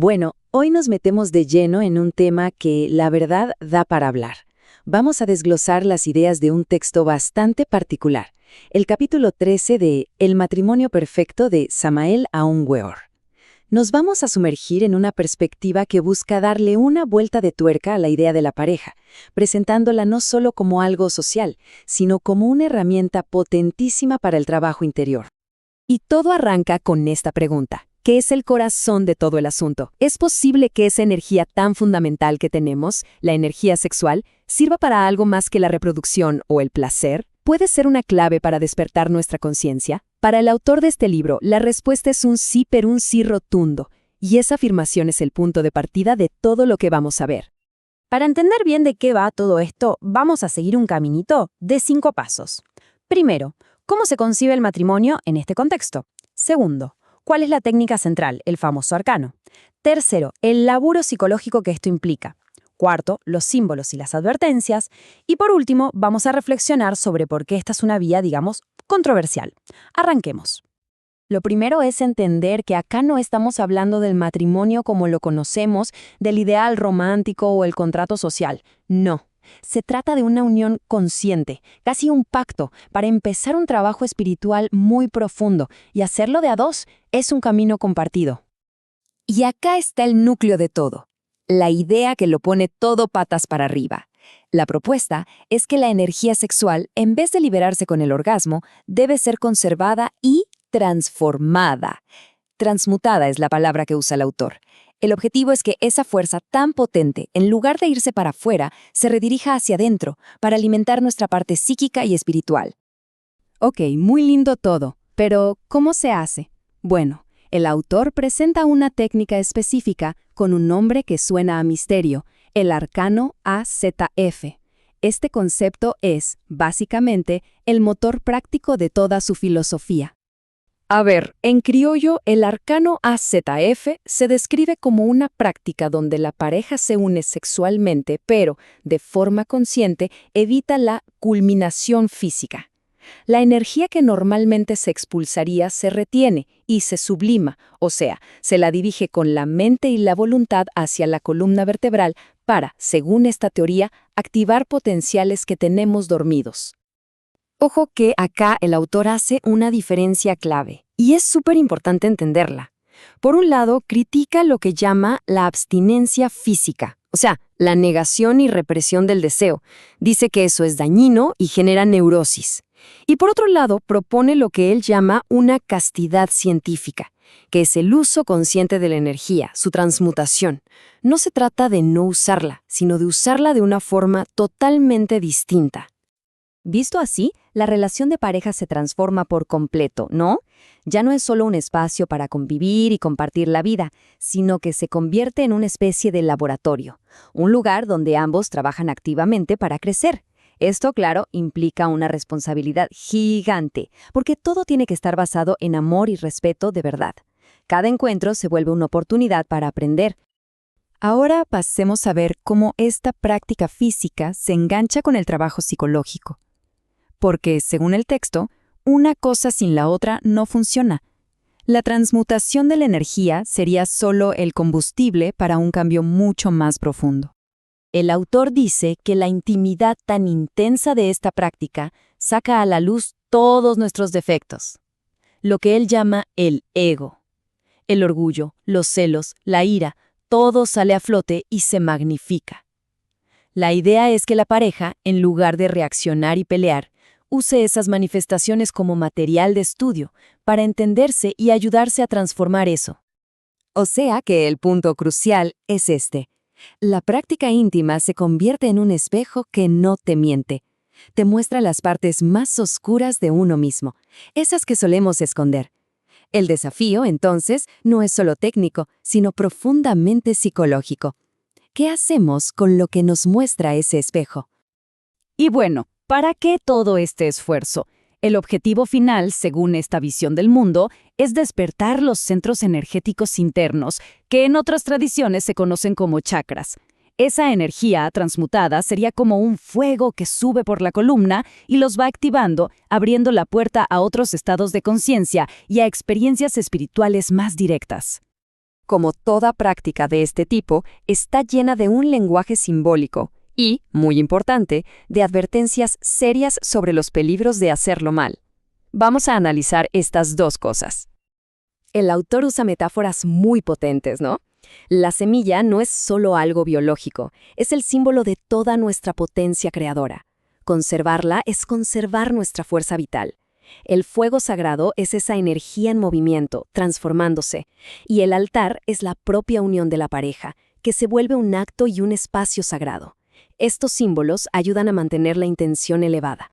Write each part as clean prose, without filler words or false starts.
Bueno, hoy nos metemos de lleno en un tema que, la verdad, da para hablar. Vamos a desglosar las ideas de un texto bastante particular, el capítulo 13 de El matrimonio perfecto de Samael Aun Weor. Nos vamos a sumergir en una perspectiva que busca darle una vuelta de tuerca a la idea de la pareja, presentándola no solo como algo social, sino como una herramienta potentísima para el trabajo interior. Y todo arranca con esta pregunta. ¿Qué es el corazón de todo el asunto? ¿Es posible que esa energía tan fundamental que tenemos, la energía sexual, sirva para algo más que la reproducción o el placer? ¿Puede ser una clave para despertar nuestra conciencia? Para el autor de este libro, la respuesta es un sí, pero un sí rotundo, y esa afirmación es el punto de partida de todo lo que vamos a ver. Para entender bien de qué va todo esto, vamos a seguir un caminito de 5 pasos. Primero, ¿cómo se concibe el matrimonio en este contexto? Segundo, ¿cuál es la técnica central, el famoso arcano? Tercero, el laburo psicológico que esto implica. Cuarto, los símbolos y las advertencias. Y por último, vamos a reflexionar sobre por qué esta es una vía, digamos, controversial. Arranquemos. Lo primero es entender que acá no estamos hablando del matrimonio como lo conocemos, del ideal romántico o el contrato social. No. Se trata de una unión consciente, casi un pacto, para empezar un trabajo espiritual muy profundo, y hacerlo de a dos es un camino compartido. Y acá está el núcleo de todo. La idea que lo pone todo patas para arriba. La propuesta es que la energía sexual, en vez de liberarse con el orgasmo, debe ser conservada y transformada. Transmutada es la palabra que usa el autor. El objetivo es que esa fuerza tan potente, en lugar de irse para afuera, se redirija hacia adentro, para alimentar nuestra parte psíquica y espiritual. Ok, muy lindo todo, pero ¿cómo se hace? Bueno, el autor presenta una técnica específica con un nombre que suena a misterio, el arcano AZF. Este concepto es, básicamente, el motor práctico de toda su filosofía. A ver, en criollo, el arcano AZF se describe como una práctica donde la pareja se une sexualmente, pero, de forma consciente, evita la culminación física. La energía que normalmente se expulsaría se retiene y se sublima, o sea, se la dirige con la mente y la voluntad hacia la columna vertebral para, según esta teoría, activar potenciales que tenemos dormidos. Ojo que acá el autor hace una diferencia clave, y es súper importante entenderla. Por un lado, critica lo que llama la abstinencia física, o sea, la negación y represión del deseo. Dice que eso es dañino y genera neurosis. Y por otro lado, propone lo que él llama una castidad científica, que es el uso consciente de la energía, su transmutación. No se trata de no usarla, sino de usarla de una forma totalmente distinta. Visto así, la relación de pareja se transforma por completo, ¿no? Ya no es solo un espacio para convivir y compartir la vida, sino que se convierte en una especie de laboratorio, un lugar donde ambos trabajan activamente para crecer. Esto, claro, implica una responsabilidad gigante, porque todo tiene que estar basado en amor y respeto de verdad. Cada encuentro se vuelve una oportunidad para aprender. Ahora pasemos a ver cómo esta práctica física se engancha con el trabajo psicológico. Porque, según el texto, una cosa sin la otra no funciona. La transmutación de la energía sería solo el combustible para un cambio mucho más profundo. El autor dice que la intimidad tan intensa de esta práctica saca a la luz todos nuestros defectos, lo que él llama el ego. El orgullo, los celos, la ira, todo sale a flote y se magnifica. La idea es que la pareja, en lugar de reaccionar y pelear, use esas manifestaciones como material de estudio para entenderse y ayudarse a transformar eso. O sea que el punto crucial es este. La práctica íntima se convierte en un espejo que no te miente. Te muestra las partes más oscuras de uno mismo, esas que solemos esconder. El desafío, entonces, no es solo técnico, sino profundamente psicológico. ¿Qué hacemos con lo que nos muestra ese espejo? Y bueno, ¿para qué todo este esfuerzo? El objetivo final, según esta visión del mundo, es despertar los centros energéticos internos, que en otras tradiciones se conocen como chakras. Esa energía transmutada sería como un fuego que sube por la columna y los va activando, abriendo la puerta a otros estados de conciencia y a experiencias espirituales más directas. como toda práctica de este tipo, está llena de un lenguaje simbólico y, muy importante, de advertencias serias sobre los peligros de hacerlo mal. Vamos a analizar estas dos cosas. El autor usa metáforas muy potentes, ¿no? La semilla no es solo algo biológico, es el símbolo de toda nuestra potencia creadora. Conservarla es conservar nuestra fuerza vital. El fuego sagrado es esa energía en movimiento, transformándose, y el altar es la propia unión de la pareja, que se vuelve un acto y un espacio sagrado. Estos símbolos ayudan a mantener la intención elevada.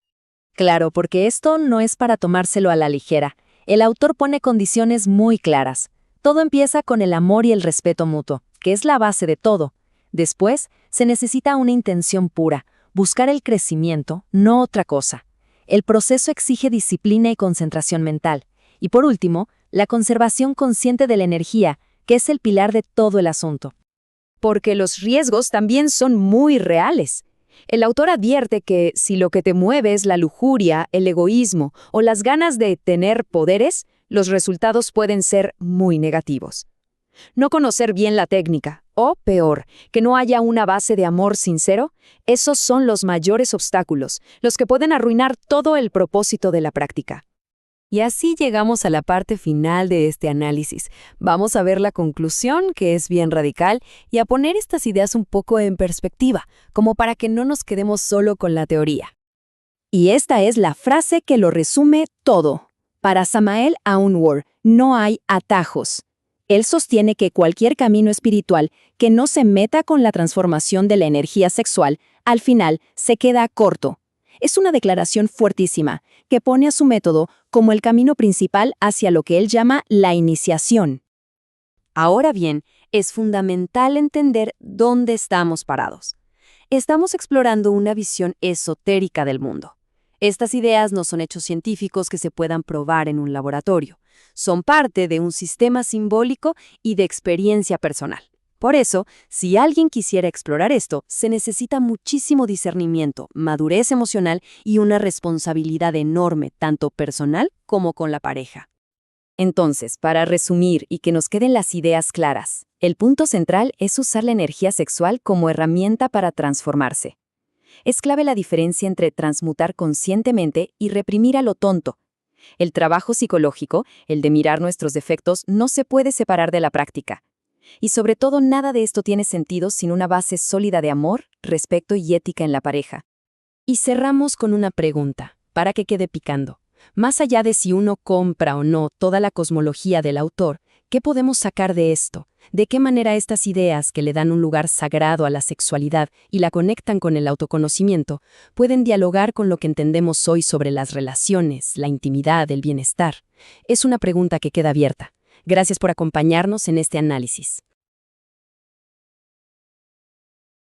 Claro, porque esto no es para tomárselo a la ligera. El autor pone condiciones muy claras. Todo empieza con el amor y el respeto mutuo, que es la base de todo. Después, se necesita una intención pura, buscar el crecimiento, no otra cosa. El proceso exige disciplina y concentración mental. Y por último, la conservación consciente de la energía, que es el pilar de todo el asunto. Porque los riesgos también son muy reales. El autor advierte que si lo que te mueve es la lujuria, el egoísmo o las ganas de tener poderes, los resultados pueden ser muy negativos. No conocer bien la técnica, o peor, que no haya una base de amor sincero, esos son los mayores obstáculos, los que pueden arruinar todo el propósito de la práctica. Y así llegamos a la parte final de este análisis. Vamos a ver la conclusión, que es bien radical, y a poner estas ideas un poco en perspectiva, como para que no nos quedemos solo con la teoría. Y esta es la frase que lo resume todo. Para Samael Aun Weor, no hay atajos. Él sostiene que cualquier camino espiritual que no se meta con la transformación de la energía sexual, al final se queda corto. Es una declaración fuertísima, que pone a su método como el camino principal hacia lo que él llama la iniciación. Ahora bien, es fundamental entender dónde estamos parados. Estamos explorando una visión esotérica del mundo. Estas ideas no son hechos científicos que se puedan probar en un laboratorio. Son parte de un sistema simbólico y de experiencia personal. Por eso, si alguien quisiera explorar esto, se necesita muchísimo discernimiento, madurez emocional y una responsabilidad enorme, tanto personal como con la pareja. Entonces, para resumir y que nos queden las ideas claras, el punto central es usar la energía sexual como herramienta para transformarse. Es clave la diferencia entre transmutar conscientemente y reprimir a lo tonto. El trabajo psicológico, el de mirar nuestros defectos, no se puede separar de la práctica. Y sobre todo, nada de esto tiene sentido sin una base sólida de amor, respeto y ética en la pareja. Y cerramos con una pregunta, para que quede picando. Más allá de si uno compra o no toda la cosmología del autor, ¿qué podemos sacar de esto? ¿De qué manera estas ideas que le dan un lugar sagrado a la sexualidad y la conectan con el autoconocimiento pueden dialogar con lo que entendemos hoy sobre las relaciones, la intimidad, el bienestar? Es una pregunta que queda abierta. Gracias por acompañarnos en este análisis.